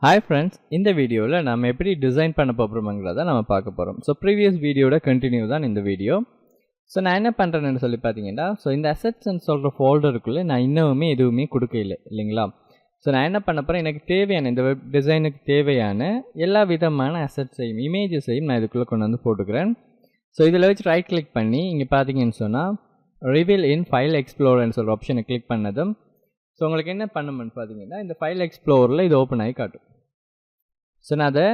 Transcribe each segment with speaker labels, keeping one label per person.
Speaker 1: Hi friends, இந்த வீடியோவில் நம்ம எப்படி டிசைன் பண்ண போகிறோம்ங்கிறத நம்ம பார்க்க போகிறோம். ஸோ ப்ரீவியஸ் வீடியோட கண்டினியூ தான் இந்த வீடியோ. ஸோ நான் என்ன பண்ணுறேன்னு சொல்லி பார்த்தீங்கன்னா, ஸோ இந்த அசெட்ஸ்ன்னு சொல்கிற ஃபோல்டருக்குள்ளே நான் இன்னுமே எதுவுமே கொடுக்கல இல்லைங்களா. ஸோ நான் என்ன பண்ண போகிறேன், எனக்கு தேவையான இந்த வெப் டிசைனுக்கு தேவையான எல்லா விதமான அசெட்ஸையும் இமேஜஸையும் நான் இதுக்குள்ளே கொண்டு வந்து போட்டுக்கிறேன். ஸோ இதில் வச்சு ரைட் கிளிக் பண்ணி இங்கே பார்த்தீங்கன்னு சொன்னால் ரிவீல் இன் ஃபைல் எக்ஸ்ப்ளோரர்னு சொல்கிற ஆப்ஷனை கிளிக் பண்ணதும் ஸோ உங்களுக்கு என்ன பண்ணணும்னு பார்த்தீங்கன்னா, இந்த ஃபைல் எக்ஸ்ப்ளோரில் இது ஓப்பன் ஆகி காட்டும். ஸோ நான் அதை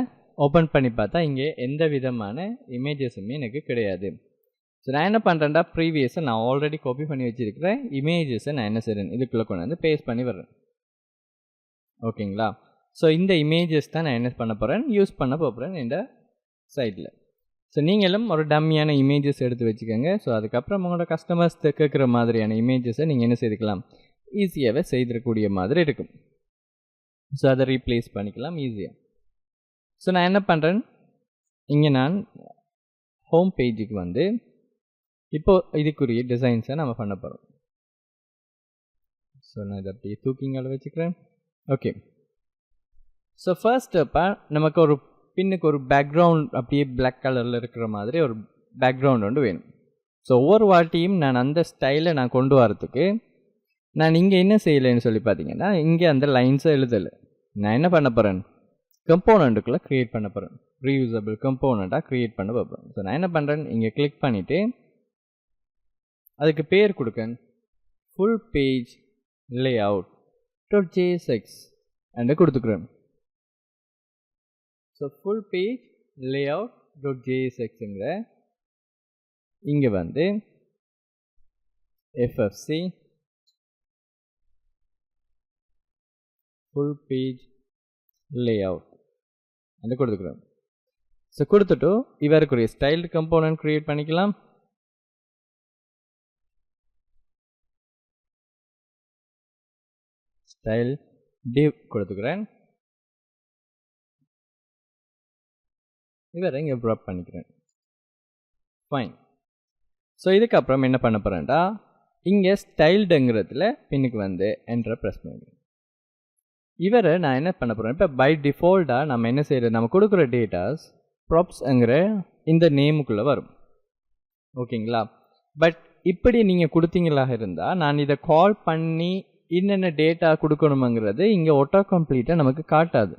Speaker 1: ஓப்பன் பண்ணி பார்த்தா இங்கே எந்த விதமான இமேஜஸுமே எனக்கு கிடையாது. ஸோ நான் என்ன பண்ணுறேன்டா, ப்ரீவியஸை நான் ஆல்ரெடி காப்பி பண்ணி வச்சுருக்கிறேன் இமேஜஸை நான் என்ன செய்கிறேன், இதுக்குள்ளே கொண்டு வந்து பேஸ்ட் பண்ணி வர்றேன். ஓகேங்களா. ஸோ இந்த இமேஜஸ் தான் நான் என்ன பண்ண போகிறேன், யூஸ் பண்ண போகிறேன் இந்த சைடில். ஸோ நீங்களும் ஒரு டம்மியான இமேஜஸ் எடுத்து வச்சுக்கோங்க. ஸோ அதுக்கப்புறம் உங்களோட கஸ்டமர்ஸ் கேட்குற மாதிரியான இமேஜஸை நீங்கள் என்ன செய்துக்கலாம், ஈஸியாகவே செய்திடக்கூடிய மாதிரி இருக்கும். ஸோ அதை ரீப்ளேஸ் பண்ணிக்கலாம் ஈஸியாக. ஸோ நான் என்ன பண்ணுறேன், இங்கே நான் ஹோம் பேஜுக்கு வந்து இப்போது இதுக்குரிய டிசைன்ஸை நம்ம பண்ண போகிறோம். ஸோ நான் இதை அப்படியே தூக்கிங்களை வச்சுக்கிறேன். ஓகே. ஸோ ஃபர்ஸ்ட் ஸ்டெப்பாக நமக்கு ஒரு பின்னுக்கு ஒரு பேக்ரவுண்ட் அப்படியே பிளாக் கலரில் இருக்கிற மாதிரி ஒரு பேக்ரவுண்ட் ஒன்று வேணும். ஸோ ஒவ்வொரு வாட்டியும் நான் அந்த ஸ்டைலை நான் கொண்டு வரத்துக்கு நான் இங்கே என்ன செய்யலைன்னு சொல்லி பார்த்தீங்கன்னா, இங்கே அந்த லைன்ஸை எழுதலை. நான் என்ன பண்ண போகிறேன், கம்போனண்ட்டுக்குள்ளே க்ரியேட் பண்ண போகிறேன், ரீயூசபிள் கம்போனண்ட்டாக க்ரியேட் பண்ண போகிறேன். ஸோ நான் என்ன பண்ணுறேன், இங்கே கிளிக் பண்ணிவிட்டு அதுக்கு பேர் கொடுக்கேன் ஃபுல் பேஜ் layout.jsx அண்டு கொடுத்துக்கிறேன். ஸோ ஃபுல் பேஜ் layout.jsxங்கிற இங்கே வந்து FFC ஃபுல் பேஜ் லேஅவுட் அந்த கொடுத்துக்கிறோம். ஸோ கொடுத்துட்டு இவருக்குரிய ஸ்டைல்டு கம்போனன்ட் க்ரியேட் பண்ணிக்கலாம். ஸ்டைல் div கொடுத்துக்கிறேன். இவரை இங்கே ட்ராப் பண்ணிக்கிறேன். ஃபைன். ஸோ இதுக்கப்புறம் என்ன பண்ண போகிறேன்டா, இங்கே ஸ்டைல்டுங்கிறதுல பின்னுக்கு வந்து என்ட்ரை ப்ரெஸ் பண்ணிக்கிறேன். இவரை நான் என்ன பண்ண போகிறேன், இப்போ பை டிஃபால்ட்டாக நம்ம என்ன செய்கிறது, நம்ம கொடுக்குற டேட்டாஸ் ப்ராப்ஸ்ங்கிற இந்த நேமுக்குள்ளே வரும். ஓகேங்களா. பட் இப்படி நீங்கள் கொடுத்தீங்களாக இருந்தால் நான் இதை கால் பண்ணி என்னென்ன டேட்டா கொடுக்கணுங்கிறது இங்கே ஆட்டோ கம்ப்ளீட்டாக நமக்கு காட்டாது.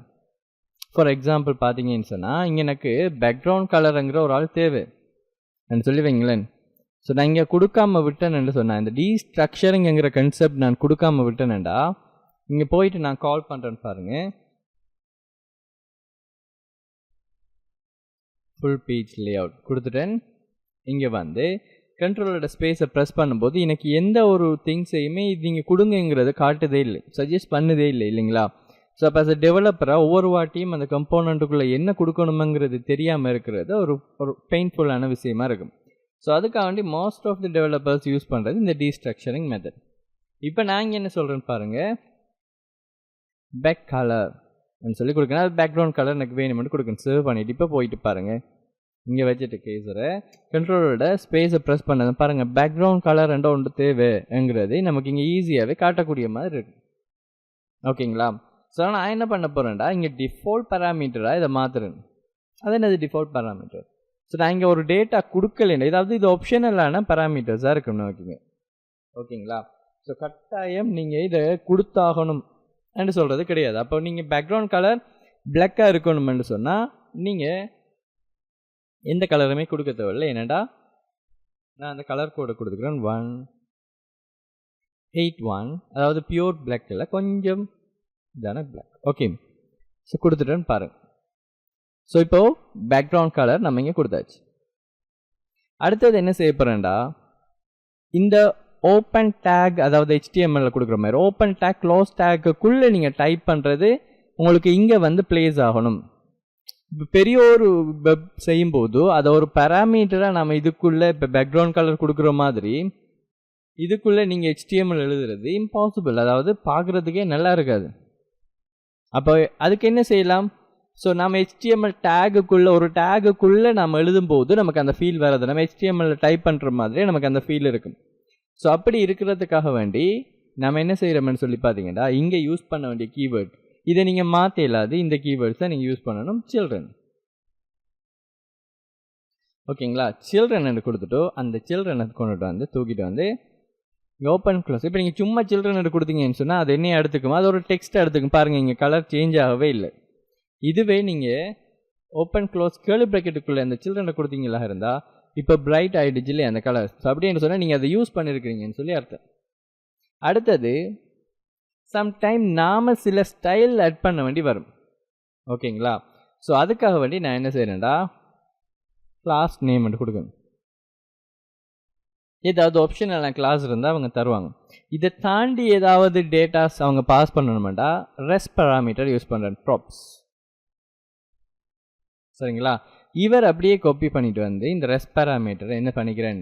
Speaker 1: ஃபார் எக்ஸாம்பிள் பார்த்தீங்கன்னு சொன்னால், இங்கே எனக்கு பேக்ரவுண்ட் கலருங்கிற ஒரு ஆள் தேவை சொல்லி வைங்களேன். ஸோ நான் இங்கே கொடுக்காமல் விட்டேன்னு சொன்னேன், இந்த டீஸ்ட்ரக்சரிங்கிற கன்செப்ட் நான் கொடுக்காமல் விட்டேனேண்டா, இங்கே போயிட்டு நான் கால் பண்ணுறேன்னு பாருங்கள், ஃபுல் பேஜ் லேஅவுட் கொடுத்துட்டேன். இங்கே வந்து கண்ட்ரோலோட ஸ்பேஸை ப்ரெஸ் பண்ணும்போது எனக்கு எந்த ஒரு திங்ஸையுமே இது நீங்கள் கொடுங்கிறது காட்டுதே இல்லை, சஜஸ்ட் பண்ணுதே இல்லை இல்லைங்களா. ஸோ அப்போ அஸ் அ டெவலப்பராக ஒவ்வொரு வாட்டியும் அந்த கம்போனண்ட்டுக்குள்ளே என்ன கொடுக்கணுங்கிறது தெரியாமல் இருக்கிறது ஒரு பெயின்ஃபுல்லான விஷயமா இருக்கும். ஸோ அதுக்காக வேண்டி most of the developers use பண்ணுறது இந்த டீஸ்ட்ரக்சரிங் மெத்தட். இப்போ நான் இங்கே என்ன சொல்கிறேன்னு பாருங்கள், பேக் கலர் சொல்லி கொடுக்கணும். அது பேக்ரவுண்ட் கலர் எனக்கு வேணுமென்று கொடுக்கணும். சேவ் பண்ணிவிட்டு இப்போ போயிட்டு பாருங்கள், இங்கே வச்சுட்டு கேஸரை கண்ட்ரோலோட ஸ்பேஸை ப்ரெஸ் பண்ணது பாருங்கள், பேக்ரவுண்ட் கலர் ரெண்டோ ஒன்று தேவைங்கிறது நமக்கு இங்கே ஈஸியாகவே காட்டக்கூடிய மாதிரி இருக்கு. ஓகேங்களா. ஸோ நான் என்ன பண்ண போகிறேன்டா, இங்கே டிஃபால்ட் பேராமீட்டராக இதை மாற்றுறேன். அது என்னது டிஃபால்ட் பேராமீட்டர். ஸோ நான் இங்கே ஒரு டேட்டா கொடுக்கலைன்னா, இதாவது இது ஆப்ஷனலான பேராமீட்டர்ஸாக இருக்கணும். ஓகேங்க. ஓகேங்களா. ஸோ கட்டாயம் நீங்கள் இதை கொடுத்தாகணும் என்று சொல்கிறது கிடையாது. அப்போ நீங்கள் பேக்ரவுண்ட் கலர் பிளாக்காக இருக்கணும்னு சொன்னால் நீங்கள் எந்த கலருமே கொடுக்க தேவையில்லை. ஏன்னாடா நான் அந்த கலர் கோடை கொடுத்துக்கிறேன் 181, அதாவது பியூர் பிளாக் இல்லை, கொஞ்சம் இதான பிளாக். ஓகே. ஸோ கொடுத்துட்டேன்னு பாருங்கள். ஸோ இப்போது பேக்ரவுண்ட் கலர் நம்ம இங்கே கொடுத்தாச்சு. அடுத்தது என்ன செய்ய போகிறேன்டா, இந்த ஓப்பன் டேக், அதாவது HTML கொடுக்குற மாதிரி ஓப்பன் டேக் க்ளோஸ் டேக்குள்ளே நீங்கள் டைப் பண்ணுறது உங்களுக்கு இங்கே வந்து பிளேஸ் ஆகணும். இப்போ பெரிய ஒரு வெப் செய்யும்போது அதை ஒரு பேராமீட்டராக நம்ம இதுக்குள்ளே இப்போ பேக்ரவுண்ட் கலர் கொடுக்குற மாதிரி இதுக்குள்ளே நீங்கள் HTML எழுதுறது இம்பாசிபிள், அதாவது பார்க்குறதுக்கே நல்லா இருக்காது. அப்போ அதுக்கு என்ன செய்யலாம், ஸோ நம்ம HTML டேகுக்குள்ளே ஒரு டேகுக்குள்ளே நம்ம எழுதும்போது நமக்கு அந்த ஃபீல் வராது. நம்ம HTML டைப் பண்ணுற மாதிரி நமக்கு அந்த ஃபீல் இருக்கும். ஸோ அப்படி இருக்கிறதுக்காக வேண்டி நம்ம என்ன செய்கிறோம்னு சொல்லி பார்த்தீங்கன்னா, இங்கே யூஸ் பண்ண வேண்டிய கீவேர்ட் இதை நீங்கள் மாற்ற இல்லாது இந்த கீவேர்ட்ஸை நீங்கள் யூஸ் பண்ணணும். சில்ட்ரன். ஓகேங்களா? சில்ட்ரன் என்று கொடுத்துட்டு அந்த சில்ட்ரனை கொண்டுட்டு வந்து தூக்கிட்டு வந்து ஓப்பன் க்ளோஸ். இப்போ நீங்கள் சும்மா சில்ட்ரன் என்று கொடுத்தீங்கன்னு சொன்னால் அது என்னையை எடுத்துக்கும், அது ஒரு டெக்ஸ்ட் எடுத்துக்கும். பாருங்கள், இங்கே கலர் சேஞ்ச் ஆகவே இல்லை. இதுவே நீங்கள் ஓப்பன் க்ளோஸ் கேர்லி ப்ராக்கெட்டுக்குள்ளே அந்த சில்ட்ரனை கொடுத்தீங்களா இருந்தால் இப்போ பிரைட் ஆகிடுச்சு இல்லையா அந்த கலர்ஸ். அப்படின்னு சொன்னால் நீங்கள் அதை யூஸ் பண்ணியிருக்கிறீங்கன்னு சொல்லி அர்த்தம். அடுத்தது சம்டைம் நாம் சில ஸ்டைல் ஆட் பண்ண வேண்டி வரும். ஓகேங்களா? ஸோ அதுக்காக வேண்டி நான் என்ன செய்கிறேன்டா, கிளாஸ் நேம் என்று கொடுக்கணும். ஏதாவது ஆப்ஷனல் கிளாஸ் இருந்தால் அவங்க தருவாங்க. இதை தாண்டி ஏதாவது டேட்டாஸ் அவங்க பாஸ் பண்ணணுமெண்டா ரெஸ்ட் பேராமீட்டர் யூஸ் பண்ணுறேன், ப்ராப்ஸ். சரிங்களா? இவர் அப்படியே காப்பி பண்ணிட்டு வந்து இந்த ரெஸ்ட் பேராமீட்டரை என்ன பண்ணிக்கிறேன்,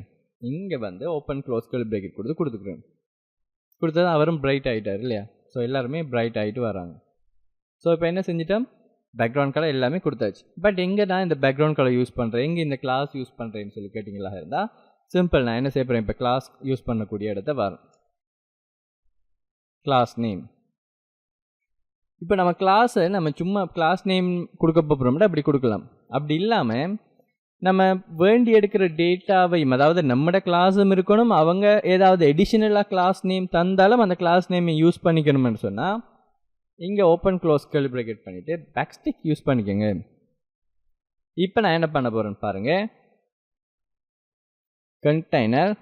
Speaker 1: இங்கே வந்து ஓப்பன் க்ளோஸ் கேர்லி ப்ராக்கெட் கொடுத்துக்கிறேன். கொடுத்தது அவரும் பிரைட் ஆகிட்டார் இல்லையா? ஸோ எல்லாருமே பிரைட் ஆகிட்டு வராங்க. ஸோ இப்போ என்ன செஞ்சிட்டோம், பேக்ரவுண்ட் கலர் எல்லாமே கொடுத்தாச்சு. பட் எங்கே நான் இந்த பேக்ரவுண்ட் கலர் யூஸ் பண்ணுறேன், எங்கே இந்த கிளாஸ் யூஸ் பண்ணுறேன்னு சொல்லி கேட்டிங்களா இருந்தால் சிம்பிள். நான் என்ன செய்ய போகிறேன், இப்போ கிளாஸ் யூஸ் பண்ணக்கூடிய இடத்த வரும், கிளாஸ் நேம். இப்போ நம்ம கிளாஸை நம்ம சும்மா கிளாஸ் நேம் கொடுக்க போகிறோம்னா அப்படி கொடுக்கலாம். அப்படி இல்லாமல் நம்ம வேண்டி எடுக்கிற டேட்டாவையும், அதாவது நம்மட கிளாஸும் இருக்கணும், அவங்க ஏதாவது எடிஷனலாக கிளாஸ் நேம் தந்தாலும் அந்த கிளாஸ் நேமை யூஸ் பண்ணிக்கணும்னு சொன்னால் இங்கே ஓப்பன் க்ளோஸ் கேர்லி ப்ராக்கெட் பண்ணிவிட்டு பேக்ஸ்டிக் யூஸ் பண்ணிக்கோங்க. இப்போ நான் என்ன பண்ண போகிறேன்னு பாருங்கள், கண்டெய்னர்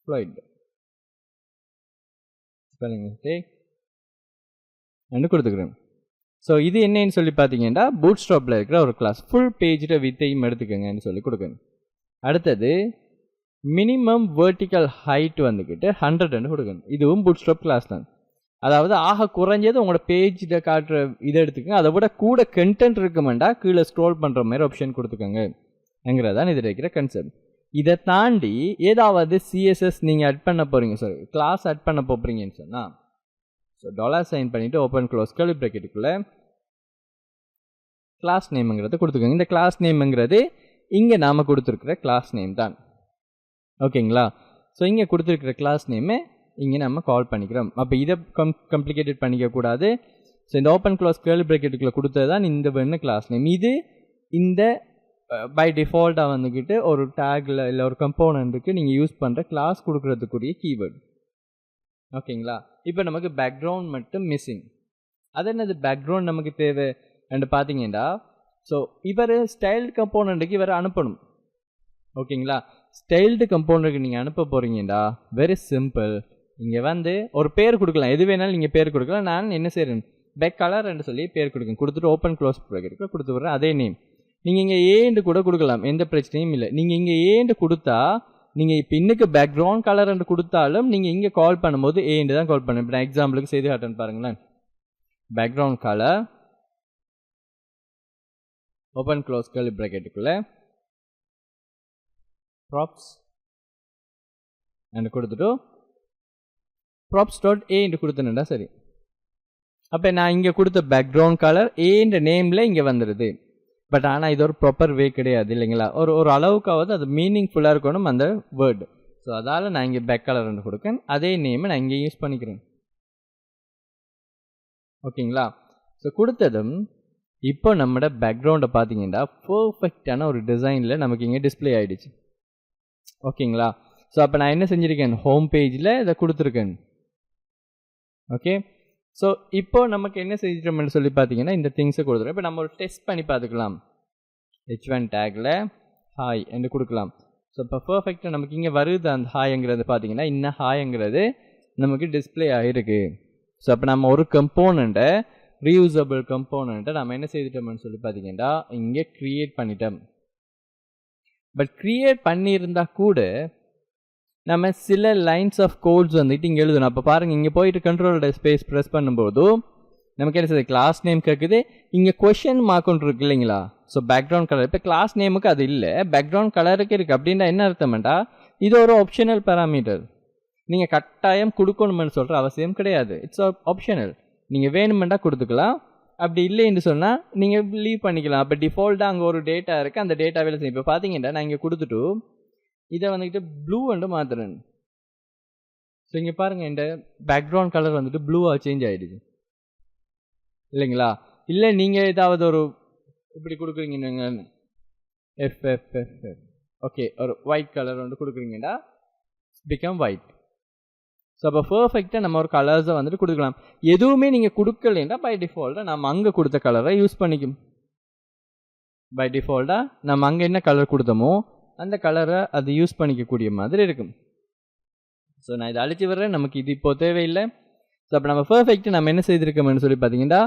Speaker 1: ஃப்ளோய்ட் ஸ்பெல்லிங் மிஸ்டேக் கொடுத்துக்கிறேன். ஸோ இது என்னன்னு சொல்லி பார்த்தீங்கன்னா பூட் ஸ்ட்ராப்பில் இருக்கிற ஒரு கிளாஸ். ஃபுல் பேஜில் வித்தையும் எடுத்துக்கோங்கன்னு சொல்லி கொடுக்கணும். அடுத்தது மினிமம் வேர்ட்டிக்கல் ஹைட் வந்துக்கிட்டு 100 கொடுக்கணும். இதுவும் பூட் ஸ்ட்ராப் கிளாஸ் தான். அதாவது ஆக குறைஞ்சது உங்களோட பேஜில் காட்டுற இதை எடுத்துக்கோங்க. அதை விட கூட கண்டென்ட் இருக்குமெண்டா கீழே ஸ்க்ரோல் பண்ணுற மாதிரி ஆப்ஷன் கொடுத்துக்கோங்கிறதான் இதில் இருக்கிற கன்செப்ட். இதை தாண்டி ஏதாவது சிஎஸ்எஸ் நீங்கள் ஆட் பண்ண போகிறீங்க, சாரி கிளாஸ் ஆட் பண்ண போகிறீங்கன்னு சொன்னால் ஸோ $சைன் பண்ணிவிட்டு ஓப்பன் க்ளோஸ் கேர்லி ப்ராக்கெட்டுக்குள்ளே கிளாஸ் நேமுங்கிறத கொடுத்துக்கோங்க. இந்த கிளாஸ் நேமுங்கிறது இங்கே நாம் கொடுத்துருக்குற கிளாஸ் நேம் தான். ஓகேங்களா? ஸோ இங்கே கொடுத்துருக்குற கிளாஸ் நேமை இங்கே நம்ம கால் பண்ணிக்கிறோம். அப்போ இதை கம்ப்ளிகேட்டட் பண்ணிக்கக்கூடாது. ஸோ இந்த ஓப்பன் க்ளோஸ் கேர்லி ப்ராக்கெட்டுக்குள்ளே கொடுத்தது தான் இந்த வேணு கிளாஸ் நேம். இது இந்த பை டிஃபால்ட்டாக வந்துக்கிட்டு ஒரு டேக்கில் இல்லை ஒரு கம்போனண்ட்டுக்கு நீங்கள் யூஸ் பண்ணுற கிளாஸ் கொடுக்குறதுக்குரிய கீவேர்டு. ஓகேங்களா? இப்போ நமக்கு பேக்ரவுண்ட் மட்டும் மிஸ்ஸிங். அது என்னது பேக்ரவுண்ட் நமக்கு தேவை என்று பார்த்தீங்கன்னா, ஸோ இவர் ஸ்டைல்டு கம்போனண்ட்டுக்கு இவரை அனுப்பணும். ஓகேங்களா? ஸ்டைல்டு கம்போனண்ட்டுக்கு நீங்கள் அனுப்ப போகிறீங்கடா வெரி சிம்பிள். இங்கே வந்து ஒரு பேர் கொடுக்கலாம், எது வேணாலும் நீங்கள் பேர் கொடுக்கலாம். நான் என்ன செய்கிறேன், பேக் கலர் என்று சொல்லி பேர் கொடுக்கணும். கொடுத்துட்டு ஓப்பன் க்ளோஸ் ப்ராக்கெட்டுக்கு கொடுத்து விட்றேன் அதே நேம். நீங்கள் இங்கே ஏண்டு கூட கொடுக்கலாம், எந்த பிரச்சனையும் இல்லை. நீங்கள் இங்கே ஏண்டு கொடுத்தா நீங்கள் இப்போ இன்னுக்கு பேக்ரவுண்ட் கலர் என்று கொடுத்தாலும் நீங்கள் இங்கே கால் பண்ணும்போது ஏண்டு தான் கால் பண்ணணும். இப்போ நான் எக்ஸாம்பிளுக்கு செய்து காட்டுன்னு பாருங்களேன். Background colour open close curly ப்ராக்கெட்டுக்குள்ளே ப்ராப்ஸ் என்று கொடுத்துட்டு ப்ராப்ஸ் டாட் ஏ என்று கொடுத்தேன்டா. சரி, அப்போ நான் இங்கே கொடுத்த பேக்ரவுண்ட் கலர் ஏன்ற நேமில் இங்கே வந்துடுது. பட் ஆனால் இது ஒரு ப்ராப்பர் வே கிடையாது இல்லைங்களா? ஒரு அளவுக்காவது அது மீனிங்ஃபுல்லாக இருக்கணும் அந்த வேர்டு. ஸோ அதால் நான் இங்கே பேக் கலர் கொடுக்கேன். அதே நேமை நான் இங்கே யூஸ் பண்ணிக்கிறேன். ஓகேங்களா? ஸோ கொடுத்ததும் இப்போ நம்மளோட பேக்ரவுண்டை பார்த்தீங்கன்னா பர்ஃபெக்டான ஒரு டிசைனில் நமக்கு இங்கே டிஸ்பிளே ஆகிடுச்சு. ஓகேங்களா? ஸோ அப்போ நான் என்ன செஞ்சுருக்கேன், ஹோம் பேஜில் இதை கொடுத்துருக்கேன். ஓகே, ஸோ இப்போ நமக்கு என்ன செஞ்சிட்டோம்னு சொல்லி பார்த்தீங்கன்னா இந்த திங்ஸை கொடுத்துருவோம். இப்போ நம்ம ஒரு டெஸ்ட் பண்ணி பார்த்துக்கலாம். H1 டேக்கில் ஹாய் என்று கொடுக்கலாம். ஸோ இப்போ பர்ஃபெக்டாக நமக்கு இங்கே வருது அந்த ஹாய்ங்கிறது பார்த்தீங்கன்னா இன்னும் ஹாய்ங்கிறது நமக்கு டிஸ்பிளே ஆகிருக்கு. ஸோ அப்போ நம்ம ஒரு கம்போனண்ட்டை ரீயூசபிள் கம்போனண்ட்டை நம்ம என்ன செய்துட்டோம்னு சொல்லி பார்த்தீங்கன்னா இங்கே க்ரியேட் பண்ணிட்டோம். பட் க்ரியேட் பண்ணியிருந்தால் கூட நம்ம சில லைன்ஸ் ஆஃப் கோட்ஸ் வந்துட்டு இங்கே எழுதணும். அப்போ பாருங்கள், இங்கே போயிட்டு கண்ட்ரோல் ஸ்பேஸ் ப்ரெஸ் பண்ணும்போது நமக்கு என்ன செய்யுது, கிளாஸ் நேம் கேட்குது. இங்கே கொஷின் மார்க்குன்னு இருக்கு இல்லைங்களா? ஸோ பேக்ரவுண்ட் கலர் இப்போ கிளாஸ் நேமுக்கு அது இல்லை, பேக்ரவுண்ட் கலருக்கு இருக்குது. அப்படின்னா என்ன அர்த்தம்டா, இது ஒரு ஆப்ஷனல் பேராமீட்டர். நீங்கள் கட்டாயம் கொடுக்கணும்னு சொல்கிற அவசியம் கிடையாது. It's optional. நீங்கள் வேணுமெண்டா கொடுத்துக்கலாம், அப்படி இல்லைன்னு சொன்னால் நீங்கள் லீவ் பண்ணிக்கலாம். அப்போ டிஃபால்ட்டாக அங்கே ஒரு டேட்டா இருக்குது, அந்த டேட்டா வேலை செய்யும். இப்போ பார்த்தீங்கன்னா நான் இங்கே கொடுத்துட்டு இதை வந்துக்கிட்டு ப்ளூ வந்து மாற்றுறேன். ஸோ இங்கே பாருங்கள், இந்த பேக்ரவுண்ட் கலர் வந்துட்டு ப்ளூவாக சேஞ்ச் ஆகிடுச்சு. இல்லைங்களா? இல்லை நீங்கள் ஏதாவது ஒரு இப்படி கொடுக்குறீங்க எஃப் ஓகே ஒரு ஒயிட் கலர் வந்து கொடுக்குறீங்கன்னா பிகம் ஒயிட். ஸோ அப்போ பர்ஃபெக்டாக நம்ம ஒரு கலர்ஸை வந்துட்டு கொடுக்கலாம். எதுவுமே நீங்கள் கொடுக்கலைன்னா பை டிஃபால்ட்டாக நம்ம அங்கே கொடுத்த கலரை யூஸ் பண்ணிக்கும். பை டிஃபால்ட்டாக நம்ம அங்கே என்ன கலர் கொடுத்தோமோ அந்த கலரை அது யூஸ் பண்ணிக்கக்கூடிய மாதிரி இருக்கும். ஸோ நான் இதை அழிச்சு வர்றேன், நமக்கு இது இப்போ தேவையில்லை. ஸோ அப்போ நம்ம பர்ஃபெக்டாக நம்ம என்ன செய்திருக்கோம்னு சொல்லி பார்த்தீங்கன்னா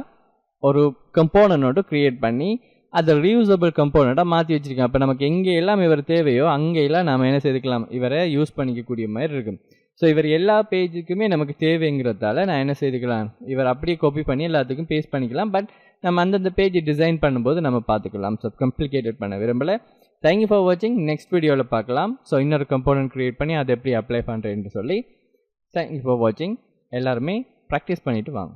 Speaker 1: ஒரு கம்போனன்ட்டை க்ரியேட் பண்ணி அதை ரீயூசபிள் கம்போனண்ட்டாக மாற்றி வச்சுருக்கேன். அப்போ நமக்கு எங்கே எல்லாம் இவர் தேவையோ அங்கெல்லாம் நம்ம என்ன செய்துக்கலாம், இவரை யூஸ் பண்ணிக்கக்கூடிய மாதிரி இருக்கும். ஸோ இவர் எல்லா பேஜுக்குமே நமக்கு தேவைங்கிறதால நான் என்ன செய்துக்கலாம், இவர் அப்படியே காப்பி பண்ணி எல்லாத்துக்கும் பேஸ்ட் பண்ணிக்கலாம். பட் நம்ம அந்தந்த பேஜ் டிசைன் பண்ணும்போது நம்ம பார்த்துக்கலாம். ஸோ கம்ப்ளிகேட்டட் பண்ண விரும்பலை. தேங்க்யூ ஃபார் வாட்சிங். நெக்ஸ்ட் வீடியோவில் பார்க்கலாம். ஸோ இன்னொரு கம்போனன்ட் க்ரியேட் பண்ணி அதை எப்படி அப்ளை பண்ணுறேன்னு சொல்லி தேங்க்யூ ஃபார் வாட்சிங். எல்லாருமே ப்ராக்டிஸ் பண்ணிவிட்டு வாங்க.